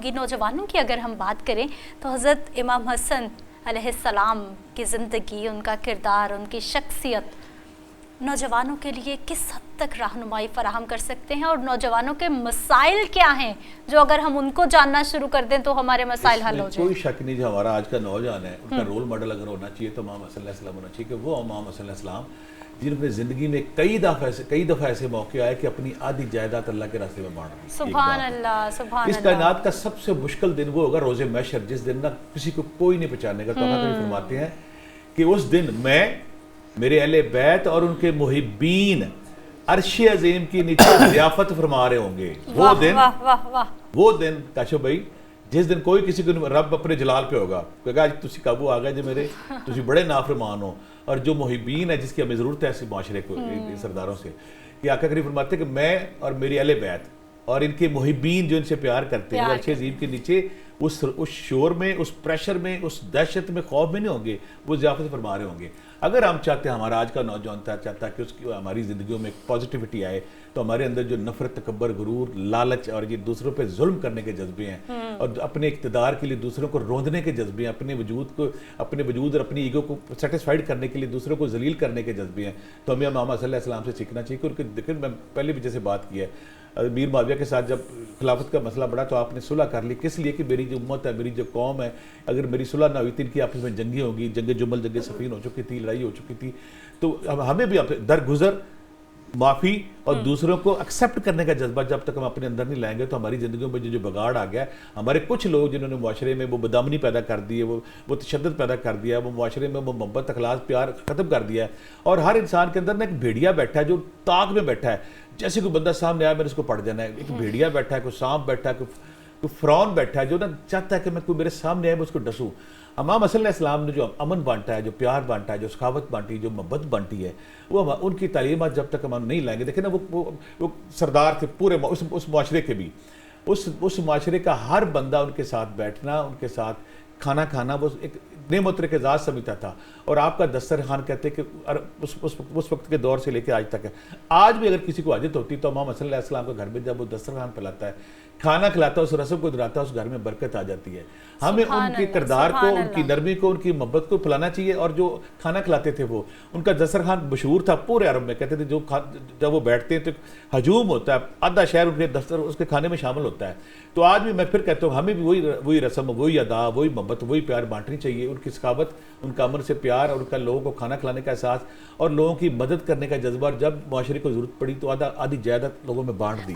चाहूँगी नौजवानों की अगर हम बात करें तो हज़रत इमाम हसन अलैहिस्सलाम की ज़िंदगी, उनका किरदार, उनकी शख्सियत नौजवानों के लिए किस हद तक रहनुमाई फराहम कर सकते हैं और नौजवानों के मसाइल क्या हैं जो अगर हम उनको जानना शुरू कर दें तो हमारे मसाइल हल हो जाए। कोई शक नहीं, जो हमारा आज का नौजवान है उनका रोल मॉडल अगर होना चाहिए तो इमाम हसन अलैहिस्सलाम होना चाहिए कि वो इमाम हसन अलैहिस्सलाम जिन्होंने ज़िंदगी में कई दफ़ा ऐसे मौके आए कि अपनी आधी जायदाद अल्लाह के रास्ते में बांट दी। सुभान अल्लाह, सुभान इस कायनात का सबसे मुश्किल दिन वो होगा रोज़े महशर, जिस दिन ना किसी को कोई नहीं पहचानेगा। तो कभी फरमाते हैं कि उस दिन मैं, मेरे अहले बैत और उनके मुहिब्बीन अर्श अजीम की नीचे ज़ियाफत फरमा रहे होंगे। वो दिन काशो भाई, जिस दिन कोई किसी को रब अपने जलाल पे होगा, कहेगा आज तुसी काबू आ गए जो मेरे, तुसी बड़े नाफरमान हो। और जो मुहिब्बीन है, जिसकी हमें ज़रूरत है ऐसे माशरे को, सरदारों से, कि आका करीम फरमाते कि मैं और मेरी अहले बैत और इनके मुहिब्बीन जो इनसे प्यार करते हैं, अर्श अजीम के नीचे उस शोर में, उस प्रेशर में, उस दहशत में, खौफ में नहीं होंगे, वो ज़ियाफत फरमा रहे होंगे। अगर हम चाहते हैं, हमारा आज का नौजवान चाहता है कि उसकी हमारी ज़िंदगियों में पॉजिटिविटी आए, तो हमारे अंदर जो नफरत, तकब्बर, गुरूर, लालच और ये दूसरों पे जुल्म करने के जज्बे हैं और अपने इक़्तिदार के लिए दूसरों को रोंदने के जज्बे हैं, अपने वजूद और अपनी ईगो को सेटिस्फाइड करने के लिए दूसरों को जलील करने के जज्बे हैं, तो हमें इमाम हसन अलैहिस्सलाम से सीखना चाहिए। क्योंकि देखिए, मैं पहले भी जैसे बात की है, मीर माविया के साथ जब खिलाफत का मसला बढ़ा तो आपने सुलह कर ली, किस लिए कि मेरी जो उम्मत है, मेरी जो कौम है, अगर मेरी सुलह ना हुई थी, इनकी आपस में जंगी होगी, जंग जुमल, जंग सफ़ीन हो चुकी थी, लड़ाई हो चुकी थी। तो हमें भी दरगुजर माफ़ी और दूसरों को एक्सेप्ट करने का जज्बा जब तक हम अपने अंदर नहीं लाएंगे, तो हमारी ज़िंदगियों में जो बिगाड़ आ गया, हमारे कुछ लोग जिन्होंने मुआशरे में वो बदअमनी पैदा कर दी है, वो तशद्दुद पैदा कर दिया, वो मुआशरे में वो मोहब्बत, अखलाक, प्यार ख़त्म कर दिया है। और हर इंसान के अंदर ना एक भेड़िया बैठा है जो ताक में बैठा है, जैसे कोई बंदा सामने आया मैंने उसको पढ़ जाना है। एक भेड़िया बैठा है, कोई सांप बैठा है, कोई फ़रौन बैठा है जो ना चाहता है कि मैं कोई मेरे सामने आए मैं उसको डसूँ। इमाम हसन अलैहिस्सलाम ने जो अमन बांटा है, जो प्यार बांटा है, जो सखावत बांटी, जो मोहब्बत बांटी है, वो उनकी तालीमात जब तक हम नहीं लाएंगे। देखें ना, वो सरदार थे पूरे उस माशरे के भी, उस माशरे का हर बंदा उनके साथ बैठना, उनके साथ खाना खाना वो एक नेमत के एजाज समझता था। और आपका दस्तरखान कहते कि उस वक्त के दौर से लेकर आज तक है, आज भी अगर किसी को हाजत होती तो इमाम हसन अलैहिस्सलाम के घर में जब वो दस्तरखान फैलाता है, खाना खिलाता है, उस रस्म को दुहराता है, उस घर में बरकत आ जाती है। हमें उनके किरदार को, उनकी नरमी को, उनकी मोहब्बत को फैलाना चाहिए। और जो खाना खिलाते थे, वो उनका दस्तरखान मशहूर था पूरे अरब में। कहते थे जब वो बैठते हैं तो हजूम होता है, आधा शहर उनके दस्तर उसके खाने में शामिल होता है। तो आज भी मैं फिर कहता हूँ, हमें भी वही रस्म, वही अदा, वही मोहब्बत, वही प्यार बांटनी चाहिए। उनकी सखावत, उनका अमन से प्यार और उनका लोगों को खाना खिलाने का एहसास और लोगों की मदद करने का जज्बा, जब माशरे को जरूरत पड़ी तो आधी जायदाद लोगों में बांट दी।